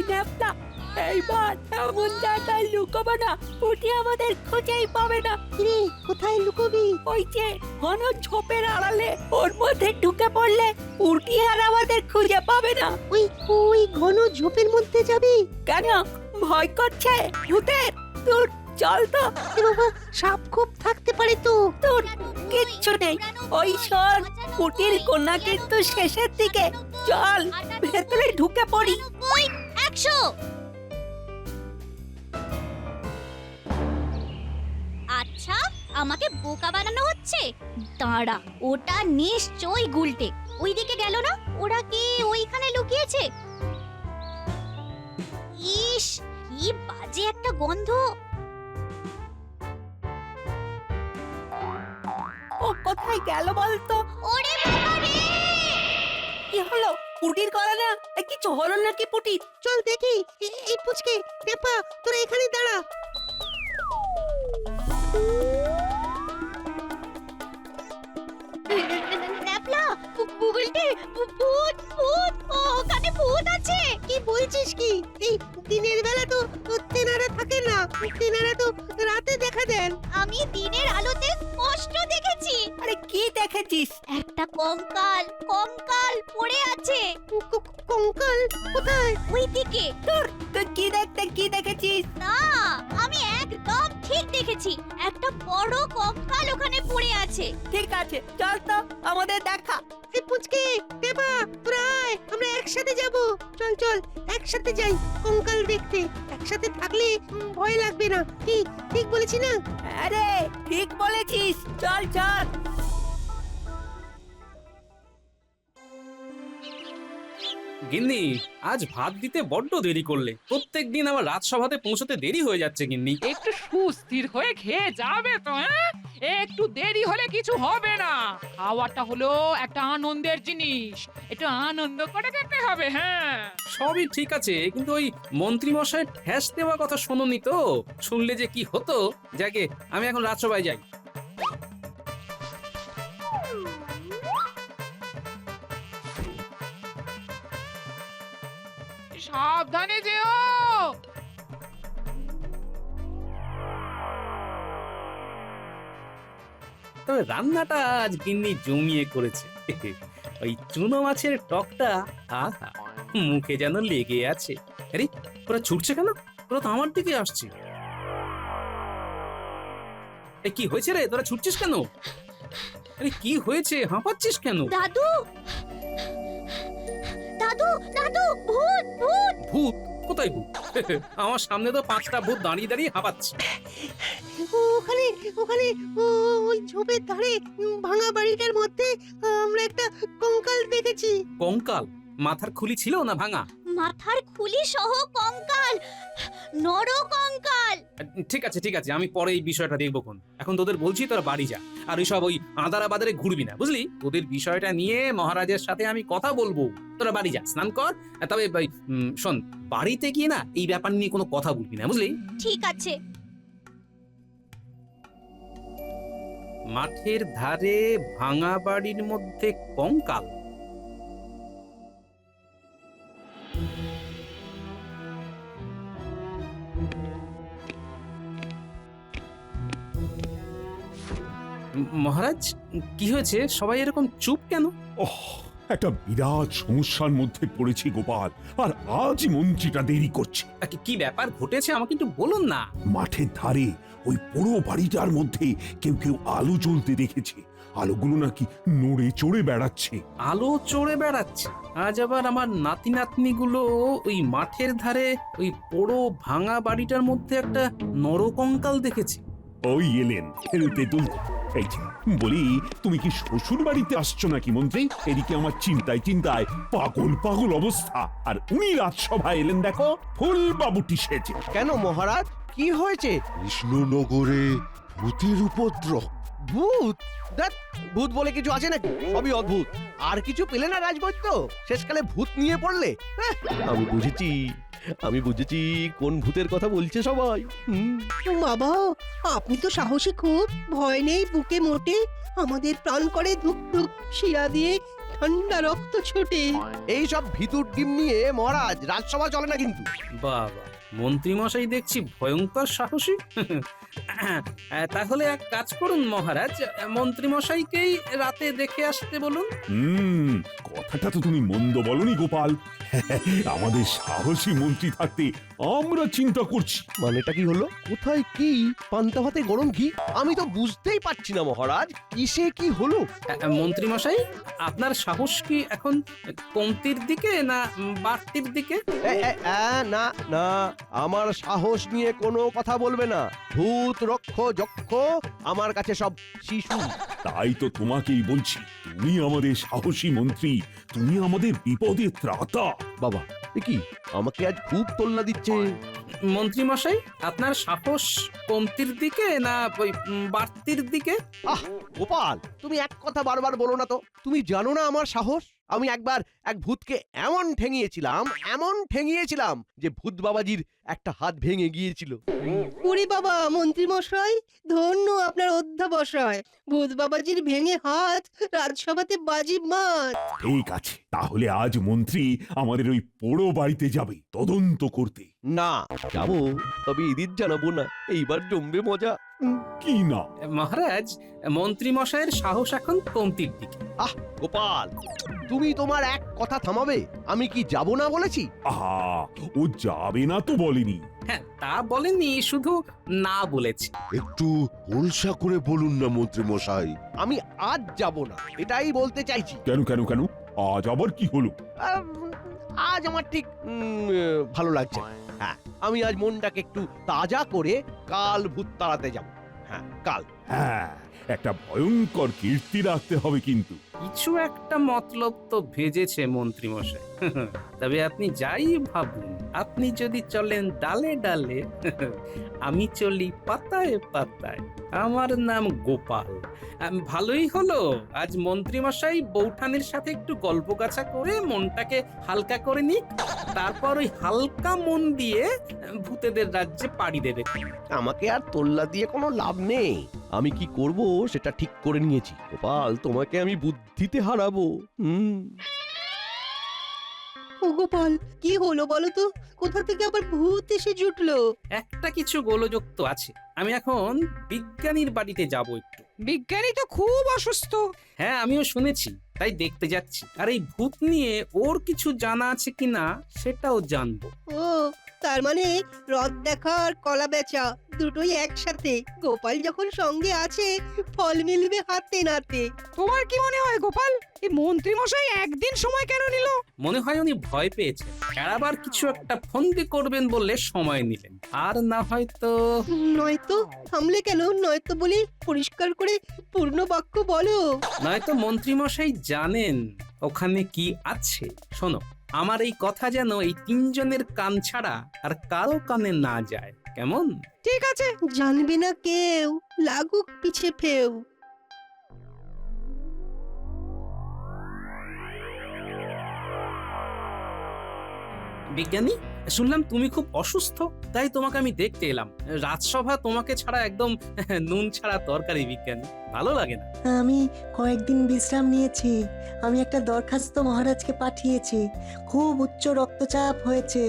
Nabla, এইবার এমন জায়গায় লুকাবো না পুটি আমাদের খুঁজেই পাবে না। রে কোথায় লুকোবি? ওই যে ঘন ঝোপের আড়ালে, ওর মধ্যে ঢুকে পড়লে পুটি আর আমাদের খুঁজে পাবে না। ওই ওই ঘন ঝোপের মধ্যে যাবি? কেন, ভয় করছে ভূতের? তোর চল তো। এ বাবা, সাপ খুব থাকতে পারে তো। তোর কিচ্ছু নেই। ওই শোন, পুটির কন্যা কিন্তু শেষের দিকে। চল ভেতরে ঢুকে পড়ি। ওই 100। আচ্ছা, আমাকে বোকা বানানো হচ্ছে। দাঁড়া, ওটা নিশ্চয়ই গুলটে। ওইদিকে গেল না? ওরা কি ওইখানে লুকিয়েছে? ইস, কি বাজে একটা গন্ধ। ও কোথায় গেল বলতো? ওরে বাবা রে! কি হলো? পুটির গলা না? কিছু হলো নাকি পুটির? চল দেখি। এই পুচকে, টেপা, তোরা এখানে দাঁড়া। ন্যাপলা, গুলটে, ভূত, ভূত, ওখানে ভূত আছে। কি বলছিস কি? এই দিনের বেলা তো তেনারা থাকে না, তেনারা তো রাতে দেখা দেন। আমি দিনের আলোতে স্পষ্ট দেখেছি। আরে কি দেখেছিস? একটা কঙ্কাল, কঙ্কাল পড়ে আছে কঙ্কাল কোথায়? ওইদিকে। তুই কি দেখেছিস? না, আমি একদম ঠিক দেখেছি। একটা বড় কঙ্কাল ওখানে পড়ে আছে। ঠিক আছে, চল তো, আমাদের দেখা। এই পুচকে, টেপা, তোরা আয়, আমরা একসাথে যাব। চল চল, একসাথে যাই কঙ্কাল দেখতে। একসাথে থাকলে ভয় লাগবে না। কি ঠিক বলেছি না? আরে ঠিক বলেছিস, চল চল। গিন্নি, আজ ভাত দিতে বড্ড দেরি করলে। প্রত্যেকদিন আমার রাজসভাতে পৌঁছতে দেরি হয়ে যাচ্ছে গিন্নি। একটু সুস্থির হয়ে খেয়ে যাবে তো, হ্যাঁ? একটু দেরি হলে কিছু হবে না। খাওয়াটা হলো একটা আনন্দের জিনিস, একটু আনন্দ করে খেতে হবে। হ্যাঁ, সবই ঠিক আছে, কিন্তু ওই মন্ত্রী মশাই ঠ্যাস দেওয়া কথা শোনোনি তো? শুনলে যে কি হতো। যাকে, আমি এখন রাজসভায় যাই। সাবধানে যেও। তবে রান্নাটা আজ গিন্নি জমিয়ে করেছে। ওই চুনো মাছের টকটা, আহা, মুখে যেন লেগে আছে। আরে ওরা ছুটছে কেন? ওরা তো আমার দিকে আসছে। এই কি হয়েছে রে, তোরা ছুটছিস কেন? আরে কি হয়েছে, হাঁপাচ্ছিস কেন? দাদু, দাদু, দাদু, ভূত, ভূত। ভূত? কোথায় ভূত? আমার সামনে তো 5টা ভূত দাঁড়িয়ে দাঁড়িয়ে হাঁপাচ্ছে। ওখানে ওখানে ওই ঝোপের ধারে ভাঙা বাড়িটার মধ্যে আমরা একটা কঙ্কাল দেখেছি। কঙ্কাল? মাথার খুলি ছিল না ভাঙা? মাথার খুলি সহ কঙ্কাল, নর কঙ্কাল। ঠিক আছে ঠিক আছে, আমি পরে এই বিষয়টা দেখবো কোন। এখন তোদের বলছি তোরা বাড়ি যা। আর ওইসব ওই আদারা বাদারে ঘুরবি না, বুঝলি? তোদের বিষয়টা নিয়ে মহারাজের সাথে আমি কথা বলবো। তোরা বাড়ি যা, স্নান কর। তবে শোন, বাড়িতে গিয়ে না এই ব্যাপার নিয়ে কোনো কথা বলবি না, বুঝলি? ঠিক আছে। মাঠের ধারে ভাঙা বাড়ির মধ্যে কঙ্কাল। মহারাজ, কি হয়েছে? সবাই এরকম চুপ কেন? ওহ, একটা বিরাট সমস্যার মধ্যে পড়েছি গোপাল, আর আজ মন্ত্রীটা দেরি করছে। কি ব্যাপার ঘটেছে আমাকে একটু বলুন না। মাঠের ধারে ওই পুরো বাড়িটার মধ্যে কেউ কেউ আলো জ্বলতে দেখেছে। আলোগুলো নাকি নড়ে চড়ে বেড়াচ্ছে। আলো চড়ে বেড়াচ্ছে? আজ আবার আমার নাতি নাতনি গুলো ওই মাঠের ধারে ওই পোড়ো ভাঙা বাড়িটার মধ্যে একটা নরকঙ্কাল দেখেছে। ওই এলেন তেঁতুল। এই যে, বলি, তুমি কি শ্বশুর বাড়িতে আসছো নাকি মন্ত্রী? এদিকে আমার চিন্তায় চিন্তায় পাগল পাগল অবস্থা, আর উনি রাজসভায় এলেন দেখো ফুল বাবুটি সেজে। কেন মহারাজ, কি হয়েছে? কৃষ্ণনগরে ভূতের উপদ্রব। ভূত? দেখ, ভূত বলে কিছু আছে নাকি? সবই অদ্ভুত। আর কিছু পেলে না রাজবৈদ্য? শেষকালে ভূত নিয়ে পড়লে? আমি বুঝেছি কোন ভূতের কথা বলছে সবাই। বাবা, আপনি তো সাহসী খুব, ভয় নেই বুকে মোটে। আমাদের প্রাণ করে ধুক ধুক শিরা দিয়ে ঠান্ডা রক্ত ছোটে। এই সব ভিতুর ডিম নিয়ে মহারাজ রাজসভা চলে না কিন্তু। বাবা, মন্ত্রীমশাই দেখছি ভয়ঙ্কর সাহসী। তাহলে এক কাজ করুন মহারাজ, মন্ত্রীমশাইকেই রাতে দেখে আসতে বলুন। কথাটা তো তুমি মন্দ বলনি গোপাল। আমাদের সাহসী মন্ত্রী থাকতে আমরা চিন্তা করছি। মানেটা কি হলো? কোথায় কি পান্তা ভাতে গরম ঘি? আমি তো বুঝতেই পারছি না মহারাজ, কিসে কি হলো? মন্ত্রীমশাই, আপনার সাহস কি এখন কমতির দিকে না বাড়তির দিকে? না না, আমার সাহস নিয়ে কোনো কথা বলবে না। ভূত রক্ষ যক্ষ আমার কাছে সব শিশু। তাই তো তোমাকেই বলছি, তুমি আমাদের সাহসী মন্ত্রী, তুমি আমাদের বিপদে ত্রাতা। বাবা, এ কি আমাকে আজ খুব তোল্লা দিচ্ছে। মন্ত্রীমশাই, আপনার সাহস কমতির দিকে না ওই বাড়তির দিকে? আহ গোপাল, তুমি এক কথা বারবার বলো না তো। তুমি জানো না আমার সাহস? আমি একবার এক ভূতকে এমন ঠেঙিয়েছিলাম যে ভূত বাবাজির একটা হাত ভেঙে গিয়েছিল। ওরে বাবা, মন্ত্রী মশাই, ধন্য আপনার অধ্যাবসায়। ভূত বাবাজির ভেঙে হাত রাজসভাতে বাজি মার। ঠিক আছে, তাহলে আজ মন্ত্রী আমাদের ওই পোড়ো বাড়িতে যাবে তদন্ত করতে। না যাবো, তবে ইদিত জানাবো না। এইবার জমবে মজা। কি না? মহারাজ, মন্ত্রীমশাইয়ের সাহস এখন কমতির দিকে। আহ গোপাল, তুমি তোমার এক কথা থামাবে? আমি কি যাব না বলেছি? আহা, ও যাবে না তো বলেনি। হ্যাঁ, তা বলেননি, শুধু না বলেছে। একটু হোলসা করে বলুন না মন্ত্রী মশাই। আমি আজ যাব না, এটাই বলতে চাইছি। কেন কেন কেন? আজ আবার কি হলো? আজ আমার ঠিক ভালো লাগছে না। হ্যাঁ, আমি আজ মনটাকে একটু তাজা করে কাল ভূত তাড়াতে যাব। হ্যাঁ, কাল। হ্যাঁ, একটা ভয়ঙ্কর কীর্তি রাখতে হবে কিন্তু। কিছু একটা মতলব তো ভেজেছে মন্ত্রীমশাই। তবে আপনি যাই ভাবুন, আপনি যদি চলেন ডালে ডালে, আমি চলি পাতায় পাতায়। আমার নাম গোপাল। ভালোই হলো আজ মন্ত্রীমশাই বৌঠানের সাথে একটু গল্প গাছা করে মনটাকে হালকা করে নিক, তারপর ওই হালকা মন দিয়ে ভূতেদের রাজ্যে পাড়ি দেবে। আমাকে আর তোল্লা দিয়ে কোনো লাভ নেই। আমি কি করব সেটা ঠিক করে নিয়েছি। গোপাল, তোমাকে আমি বুদ্ধিতে হারাবো। ও গোপাল, কি হলো বলো তো? কোথা থেকে আবার ভূত এসে জুটলো? একটা কিছু গোলযোগ তো আছে। আমি এখন বিজ্ঞানীর বাড়িতে যাব একটু। বিজ্ঞানী তো খুব অসুস্থ। হ্যাঁ, আমিও শুনেছি, তাই দেখতে যাচ্ছি। আর এই ভূত নিয়ে ওর কিছু জানা আছে কিনা সেটাও জানবো। ও, তার মানে রথ দেখা আর কলা বেচা দুটোই একসাথে। গোপাল যখন সঙ্গে আছে, ফল মিলবে হাতে নাতে। তোমার কি মনে হয় গোপাল, এই মন্ত্রী মশাই একদিন সময় কেন নিল? মনে হয় উনি ভয় পেয়েছেন, আবার কিছু একটা ফন্দি করবেন বললে সময় নিলেন। আর না হয়তো নয়তো থামলে কেন? নয়তো বলে পরিষ্কার করে পূর্ণ বাক্য বলো। নয়তো মন্ত্রীমশাই জানেন ওখানে কি আছে। শোনো, আমার এই কথা যেন এই তিনজনের কান ছাড়া আর কারো কানে না যায়, কেমন? ঠিক আছে। জানবে না কেউ, লাগুক পিছে ফেউ। বিজ্ঞানী, শুনলাম তুমি খুব অসুস্থ, তাই তোমাকে আমি দেখতে এলাম। রাজসভা তোমাকে ছাড়া একদম নুন ছাড়া তরকারি। বিজ্ঞানী, ভালো লাগে না? আমি কয়েকদিন বিশ্রাম নিয়েছি। আমি একটা দরখাস্ত মহারাজকে পাঠিয়েছি। খুব উচ্চ রক্তচাপ হয়েছে।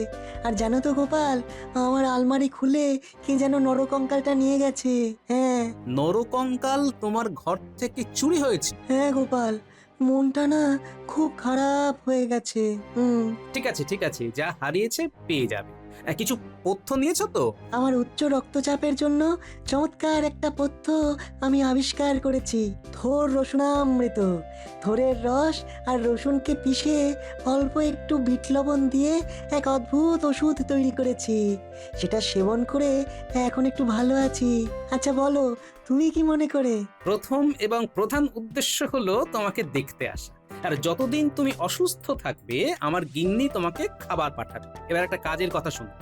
আর জানো তো গোপাল, আমার আলমারি খুলে কে যেন নরকঙ্কালটা নিয়ে গেছে। হ্যাঁ। নরকঙ্কাল তোমার ঘর থেকে চুরি হয়েছে? হ্যাঁ গোপাল, মনটা না খুব খারাপ হয়ে গেছে। ঠিক আছে ঠিক আছে, যা হারিয়েছে পেয়ে যাবে। কিছু পথ্য নিয়েছো তো? আমার উচ্চ রক্তচাপের জন্য চমৎকার একটা পথ্য আমি আবিষ্কার করেছি। থোর রসুনামৃত। থোরের রস আর রসুনকে পিষে অল্প একটু বিট লবণ দিয়ে এক অদ্ভুত ওষুধ তৈরি করেছি। সেটা সেবন করে এখন একটু ভালো আছি। আচ্ছা বলো, তুমি কি মনে করে? প্রথম এবং প্রধান উদ্দেশ্য হলো তোমাকে দেখতে আসা। আর যতদিন তুমি অসুস্থ থাকবে আমার গিন্নি তোমাকে খাবার পাঠাবে। এবার একটা কাজের কথা শোনো,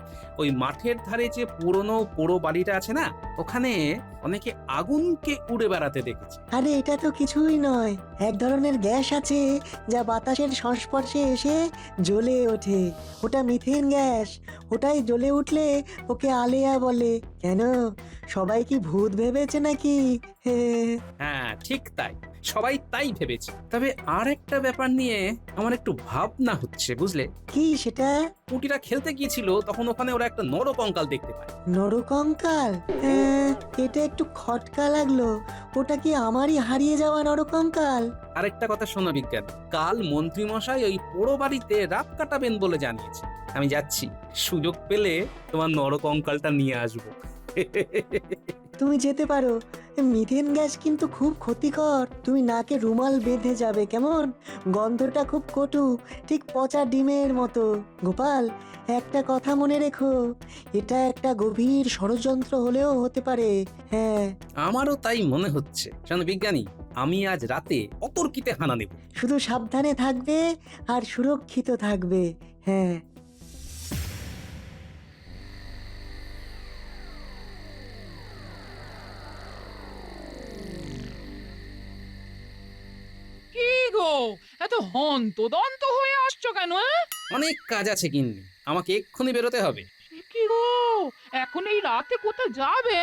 ওই মাঠের ধারে যে পুরনো পোড়ো বাড়িটা আছে না, ওখানে অনেকে আগুনকে উড়ে বেড়াতে দেখেছে। আরে এটা তো কিছুই নয়, এক ধরনের গ্যাস আছে যা বাতাসের সংস্পর্শে এসে জ্বলে ওঠে। ওটা মিথেন গ্যাস। ওটাই জ্বলে উঠলে ওকে আলেয়া বলে। কেন, সবাই কি ভূত ভেবেছে নাকি? হ্যাঁ ঠিক তাই, সবাই তাই ভেবেছে। তবে আর একটা ব্যাপার নিয়ে আমার একটু ভাবনা হচ্ছে, বুঝলে? কি সেটা? পুটিরা খেলতে গিয়েছিল, তখন ওখানে ওরা একটা নরকঙ্কাল দেখতে পায়। নরকঙ্কাল? এটা একটু খটকা লাগলো। ওটা কি আমারই হারিয়ে যাওয়া নরকঙ্কাল? আরেকটা কথা শোনো বিজ্ঞান, কাল মন্ত্রী মশাই ওই পোড়ো বাড়িতে রাত কাটাবেন বলে জানিয়েছে। আমি যাচ্ছি, সুযোগ পেলে তোমার নরকঙ্কালটা নিয়ে আসবো। তুমি যেতে পারো, মিথেন গ্যাস কিন্তু খুব ক্ষতিকর। তুমি নাকে রুমাল বেঁধে যাবে, কেমন? গন্ধটা খুব কটু, ঠিক পচা ডিমের মতো। গোপাল, একটা কথা মনে রেখো, এটা একটা গভীর ষড়যন্ত্র হলেও হতে পারে। হ্যাঁ, আমারও তাই মনে হচ্ছে। শোনো বিজ্ঞানী, আমি আজ রাতে অতর্কিতে হানা নেব। শুধু সাবধানে থাকবে আর সুরক্ষিত থাকবে। হ্যাঁ। কি গো, এত হন্তদন্ত হয়ে আসছো কেন? অনেক কাজ আছে গিন্নি, আমাকে এক্ষুনি বেরোতে হবে। কি গো, এখন এই রাতে কোথায় যাবে?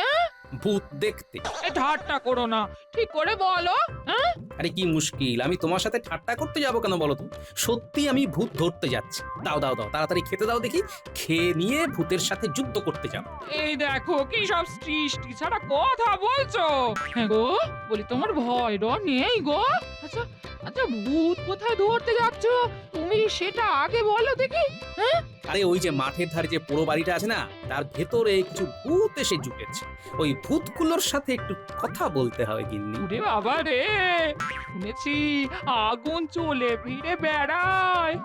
ভূত দেখতে। এ ঠাট্টা করো না, ঠিক করে বলো। আরে কি মুশকিল, আমি তোমার সাথে ঠাট্টা করতে যাবো কেন বলো তো? সত্যি আমি ভূত ধরতে যাচ্ছি। দাও দাও দাও, তাড়াতাড়ি খেতে দাও দেখি। খেয়ে নিয়ে ভূতের সাথে যুদ্ধ করতে যাবো। এই দেখো কি সব সৃষ্টি ছাড়া কথা বলছো। হ্যাঁ গো, বলি তোমার ভয় ডর নেই গো? আচ্ছা আচ্ছা, ভূত কোথায় ধরতে যাচ্ছ তুমি সেটা আগে বলো দেখি। আরে ওই যে মাঠের ধারে যে পোড়ো বাড়িটা আছে না, তার ভেতরে কিছু ভূত এসে জুটেছে। ওই ভূতগুলোর সাথে একটু কথা বলতে হবে গিন্নি। ওরে বাবা রে, শুনেছি আগুন চলে ফিরে বেড়ায়।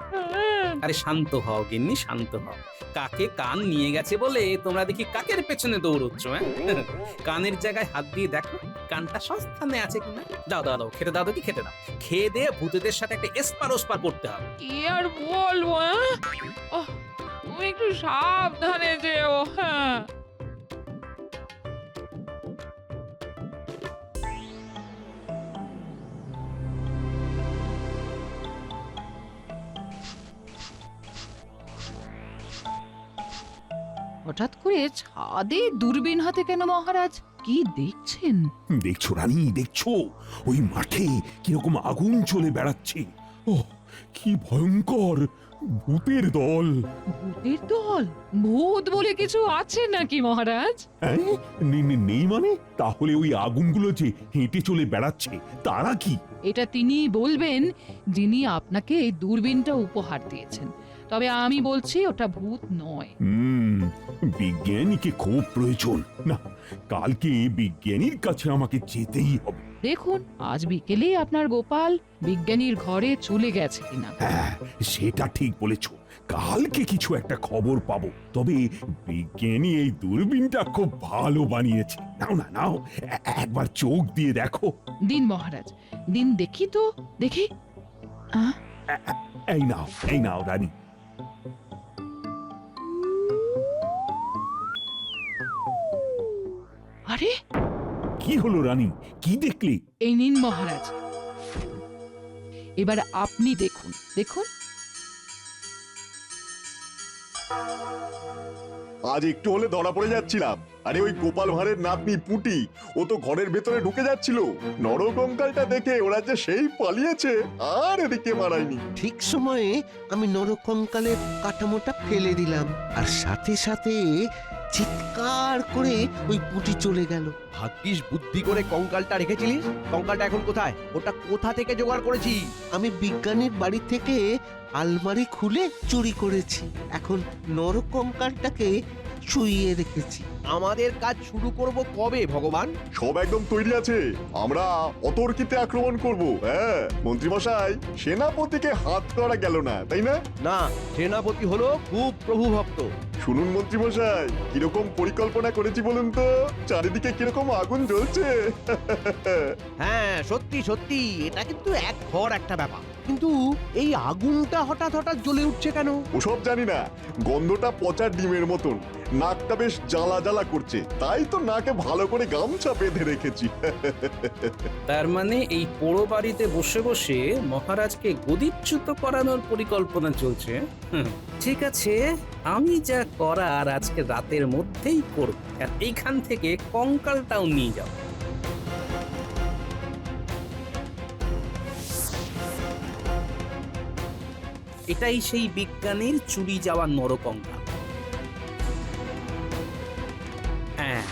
আরে শান্ত হও গিন্নি, শান্ত হও। কাকে কান নিয়ে গেছে বলে তোমরা দেখি কাকের পেছনে দৌড়চ্ছ। হ্যাঁ, কানের জায়গায় হাত দিয়ে দেখো কানটা সস্থানে আছে কিনা। দাও দাও দাও, খেতে দাও দেখি, খেতে দাও। খেয়ে দিয়ে ভূতেদের সাথে একটা এসপার ওসপার করতে হবে। কি আর বলবো, তুমি একটু সাবধানে যেও। হ্যাঁ, হঠাৎ করে ছাদে দূরবীন হাতে কেন মহারাজ? কি দেখছেন? দেখছো রানী, দেখছো ওই মাঠে কিরকম আগুন চলে বেড়াচ্ছে। ও কি ভয়ঙ্কর ভূতের দল। ভূতের দল? ভূত বলে কিছু আছে নাকি মহারাজ? হ্যাঁ, নেই মানে? তাহলে ওই আগুনগুলো যে হেঁটে চলে বেড়াচ্ছে তারা কি? এটা তিনি বলবেন যিনি আপনাকে এই দূরবীনটা উপহার দিয়েছেন। তবে আমি বলছি ওটা ভূত নয়। বিজ্ঞানীকে খুব প্রয়োজন। না, কালকে বিজ্ঞানীর কাছে আমাকে যেতেই হবে। দেখুন আজ বিকেলে আপনার গোপাল বিজ্ঞানীর ঘরে চলে গেছে কিনা। হ্যাঁ, সেটা ঠিক বলেছো। কালকে কিছু একটা খবর পাবো। তবে বিজ্ঞানী এই দূরবীনটা খুব ভালো বানিয়েছে। নাও না নাও, একবার চোখ দিয়ে দেখো। দিন মহারাজ, দিন দেখি তো, দেখি। এই নাও রানী। আরে কি হলো রানী, কি দেখলে? এই নিন মহারাজ, এবার আপনি দেখুন, দেখুন। আজ একটু হলে ধরা পড়ে যাচ্ছিলাম। আরে ওই গোপাল ভাঁড়ের নাতনি পুটি, ও তো ঘরের ভেতরে ঢুকে যাচ্ছিল। নরকঙ্কালটা দেখে ওরা যে সেই পালিয়েছে, আর এদিকে মারায়নি। ঠিক সময়ে আমি নরকঙ্কালের কাঠামোটা ফেলে দিলাম, আর সাথে সাথে চিৎকার করে ওই পুটি চলে গেল। ভাগ্যিস বুদ্ধি করে কঙ্কালটা রেখেছিলিস। কঙ্কালটা এখন কোথায়? ওটা কোথা থেকে জোগাড় করেছি? আমি বিজ্ঞানীর বাড়ি থেকে আলমারি খুলে চুরি করেছি। এখন নরকঙ্কালটাকে শুইয়ে রেখেছি। আমাদের কাজ শুরু করব কবে ভগবান? সব একদম তৈরি আছে। আমরা অতর্কিতে আক্রমণ করব। হ্যাঁ মন্ত্রীমশাই, সেনাপতিকে হাত করা গেল না, তাই না? না, সেনাপতি হলো খুব প্রভু ভক্ত। শুনুন মন্ত্রীমশাই, কিরকম পরিকল্পনা করেছি বলুন তো? চারিদিকে কিরকম আগুন জ্বলছে। হ্যাঁ সত্যি সত্যি, এটা কিন্তু এক ঘর একটা ব্যাপার। কিন্তু এই আগুনটা হঠাৎ হঠাৎ জ্বলে উঠছে কেন? ওসব জানি না, গন্ধটা পচা ডিমের মতন, নাকটা বেশ জ্বালা জ্বালা করছে, তাই তো নাকে ভালো করে গামছা বেঁধে রেখেছি। তার মানে এই পোড়ো বাড়িতে বসে বসে মহারাজকে গদিচ্যুত করানোর পরিকল্পনা চলছে। ঠিক আছে, আমি যা করার আজকে রাতের মধ্যেই করব, আর এইখান থেকে কঙ্কালটাও নিয়ে যাও। এটাই সেই বিজ্ঞানীর চুরি যাওয়া নরকঙ্কাল। হ্যাঁ,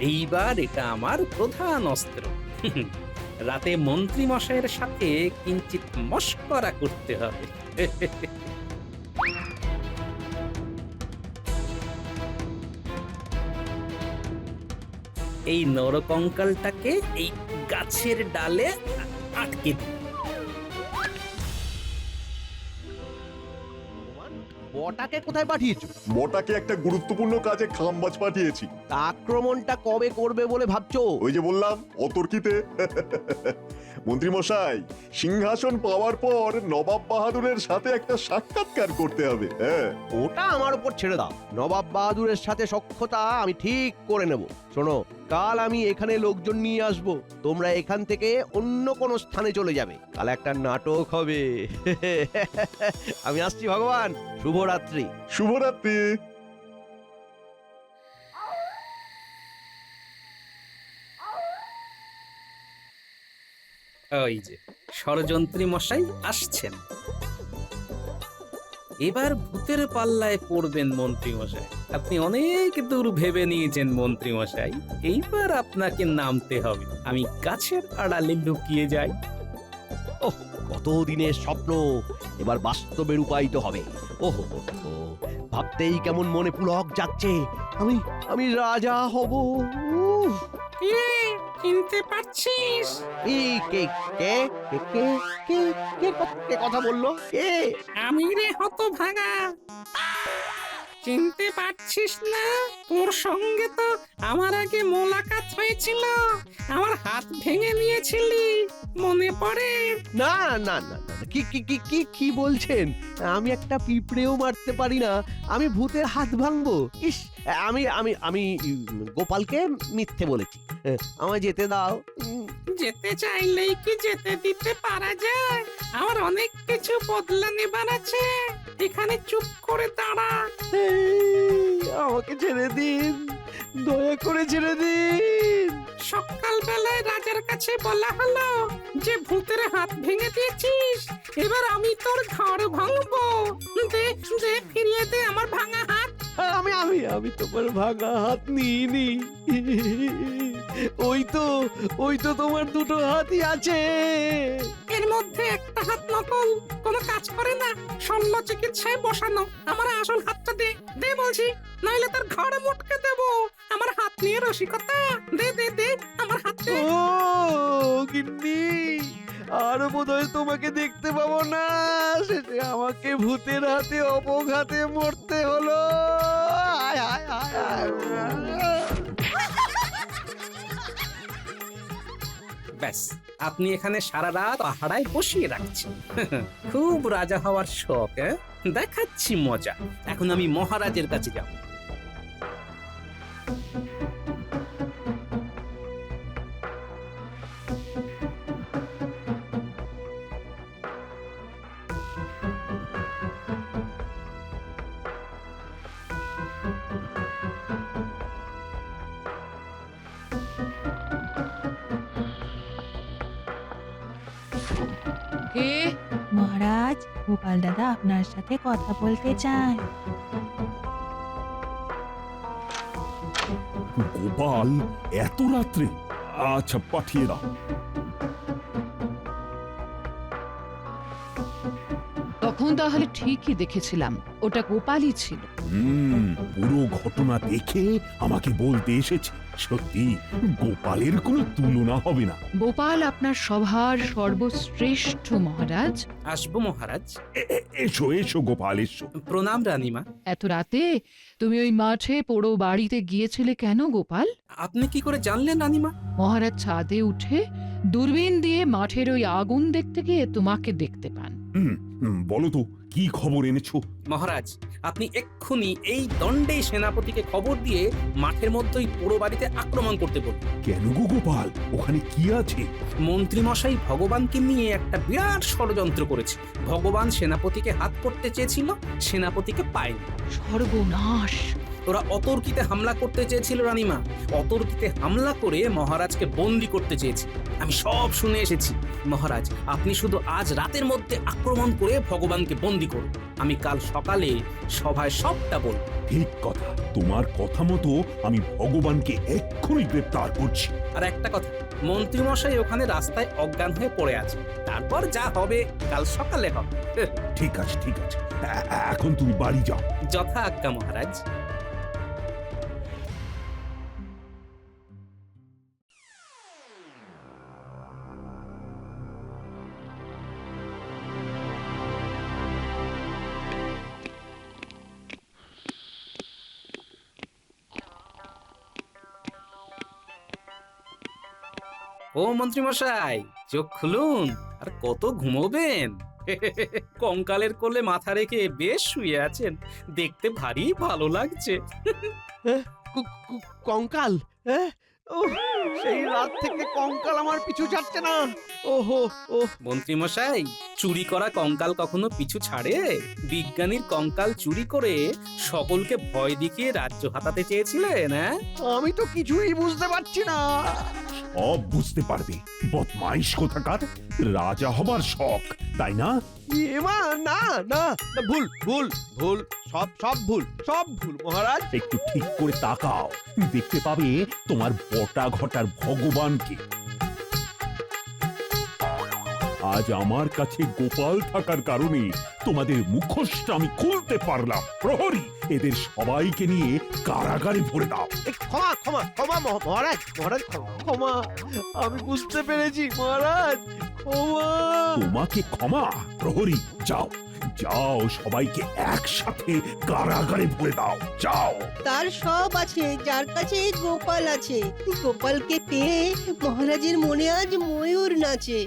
এইবার এটা আমার প্রধান অস্ত্র। রাতে মন্ত্রী মশাইয়ের সাথে কিঞ্চিত মশকরা করতে হবে। এই নরকঙ্কালটাকে এই গাছের ডালে আটকে দিই। বটাকে কোথায় পাঠিয়েছো? বটাকে একটা গুরুত্বপূর্ণ কাজে খামবাজ পাঠিয়েছি। তা আক্রমণটা কবে করবে বলে ভাবছো? ওই যে বললাম, অতর্কিতে। মন্ত্রীমশাই, সিংহাসন পাওয়ার পর নবাব বাহাদুরের সাথে একটা সাক্ষাৎকার করতে হবে। হ্যাঁ, ওটা আমার উপর ছেড়ে দাও। নবাব বাহাদুরের সাথে সখ্যতা আমি ঠিক করে নেব। শোনো, কাল আমি এখানে লোকজন নিয়ে আসব, তোমরা এখান থেকে অন্য কোনো স্থানে চলে যাবে। কাল একটা নাটক হবে। আমি আসছি ভগবান, শুভরাত্রি। শুভরাত্রি। ওই যে ষড়যন্ত্রী মশাই আসছেন। এবার ভূতের পাল্লায় পড়বেন মন্ত্রী মশাই। আপনি অনেক দূর ভেবে নিয়েছেন মন্ত্রী মশাই, এইবার আপনাকে নামতে হবে। আমি গাছের আড়ালে লুকিয়ে যাই। ওহ, কতদিনের স্বপ্ন এবার বাস্তবে রূপায়িত হবে। ওহো, ভাবতেই কেমন মনে পুলক যাচ্ছে। আমি আমি রাজা হব। উফ, চিনতে পারছিস? এই কে কে কে কে কে কে কে কথা বললো? কে? আমি রে হতভাগা, চিনতে পারছিস না? তোর সঙ্গে তো আমার আগে মোলাকাত হয়েছিল, আমার হাত ভেঙে নিয়েছিলি, মনে পড়ে? না না না না, কি কি কি কি কি বলছেন? আমি একটা পিঁপড়েও মারতে পারি না, আমি ভূতের হাত ভাঙবো? ইস, আমি আমি আমি গোপালকে মিথ্যে বলেছি। আমায় যেতে দাও। যেতে চাইলেই কি যেতে দিতে পারা যায়? আমার অনেক কিছু বদলা নেবার আছে, এখানে চুপ করে দাঁড়া। আমাকে ছেড়ে দিন, দয়া করে ছেড়ে দিন। সকাল বেলায় রাজার কাছে বলা হলো যে ভূতের হাত ভেঙে দিয়েছিস, এবার আমি তোর ঘর ভাঙবো। দে দে, ফিরিয়ে দে আমার ভাঙা হাত। আমি আমি আমি তোমার ভাঙা হাত নিইনি। ওই তো তোমার দুটো হাতই আছে। এর মধ্যে একটা হাত নকল, কোনো কাজ করে না, শল্য চিকিৎসায় বসানো। আমার আসল হাতটা দে, দে বলছি, নইলে তোর ঘরে মুটকে দেবো। আমার হাত নিয়ে রসিকতা, দে দে দে আমার হাত দে। ও গিন্নি, আর বোধহয় তোমাকে দেখতে পাবো না। শেষে আমাকে ভূতের হাতে অপঘাতে মরতে হলো। আয় আয় আয় আয়। ব্যাস, আপনি এখানে সারা রাত আহারায় বসিয়ে রাখছেন। খুব রাজা হওয়ার শখ, দেখাচ্ছি মজা। এখন আমি মহারাজের কাছে যাব। কে? মহারাজ, গোপাল দাদা আপনার সাথে কথা বলতে চায়। গোপাল এত রাত্রে? আচ্ছা, পাঠিয়ে দাও। তখন তাহলে ঠিকই দেখেছিলাম, ওটা গোপালই ছিল। পুরো ঘটনা দেখে আমাকে বলতে এসেছে, সত্যি গোপালের কোনো তুলনা হবে না। গোপাল আপনার সভার সর্বশ্রেষ্ঠ মহারাজ। আসবো মহারাজ। এসো এসো গোপাল এসো। প্রণাম রানীমা। এত রাতে তুমি ওই মাঠে পোড়ো বাড়িতে গিয়েছিলে কেন গোপাল? আপনি কি করে জানলেন রানীমা? মহারাজ ছাদে উঠে দূরবীন দিয়ে মাঠের ওই আগুন দেখতে গিয়ে তোমাকে দেখতে পান। বলো তো কি খবর এনেছো? মহারাজ, আপনি এক্ষুনি এই দণ্ডেই সেনাপতিকে খবর দিয়ে মাঠের মধ্যেই পুরো বাড়িতে আক্রমণ করতে বলুন। কেন গো গোপাল, ওখানে কি আছে? মন্ত্রী মশাই ভগবানকে নিয়ে একটা বিরাট ষড়যন্ত্র করেছে। ভগবান সেনাপতিকে হাত করতে চেয়েছিল, সেনাপতিকে পায়নি। সর্বনাশ! ওরা অতর্কিতে হামলা করতে চেয়েছিল রানীমা। অতর্কিতে হামলা করে মহারাজকে বন্দি করতে চেয়েছে। আমি সব শুনে এসেছি। মহারাজ, আপনি শুধু আজ রাতের মধ্যে আক্রমণ করে ভগবানকে বন্দি করুন। আমি কাল সকালে সভায় সবটা বলব। ঠিক কথা, তোমার কথা মতো আমি ভগবানকে এক্ষুনি গ্রেপ্তার করছি। আর একটা কথা, মন্ত্রী মশাই ওখানে রাস্তায় অজ্ঞান হয়ে পড়ে আছে। তারপর যা হবে কাল সকালে হবে। ঠিক আছে ঠিক আছে, এখন তুমি বাড়ি যাও। যথা আজ্ঞা মহারাজ। ও মন্ত্রী মশাই, চোখ খুলুন। আর কত ঘুমোবেন? কঙ্কালের কোলে মাথা রেখে বেশ শুয়ে আছেন, দেখতে ভারী ভালো লাগছে। কঙ্কাল, সেই রাত থেকে কঙ্কাল আমার পিছু ছাড়ছে না। ওহো ও মন্ত্রী মশাই, চুরি করা কঙ্কাল কখনো পিছু ছাড়ে? বিজ্ঞানীর কঙ্কাল চুরি করে সকলকে ভয় দেখিয়ে রাজ্য হাতাতে চেয়েছিলেন। হ্যাঁ, আমি তো কিছুই বুঝতে পারছি না। সব বুঝতে পারবে, বদমাইশ কোথাকার। রাজা হবার শখ, তাই না? এমা না না না, ভুল ভুল ভুল, সব সব ভুল, সব ভুল মহারাজ। একটু ঠিক করে তাকাও, দেখতে পাবে তোমার বটা ঘটার ভগবানকে। আজ আমার কাছে গোপাল থাকার কারণে তোমাদের মুখোশটা আমি খুলতে পারলাম। প্রহরী, এদের সবাইকে নিয়ে কারাগারে ভরে দাও। ক্ষমা ক্ষমা ক্ষমা মহারাজ, মহারাজ ক্ষমা, আমি বুঝতে পেরেছি মহারাজ, ক্ষমা। তোমাকে ক্ষমা? প্রহরী, যাও যাও, সবাইকে একসাথে কারাগারে ভরে দাও, যাও। তার সব আছে, যার কাছে গোপাল আছে। গোপালকে পেয়ে মহারাজের মনে আজ ময়ূর নাচে।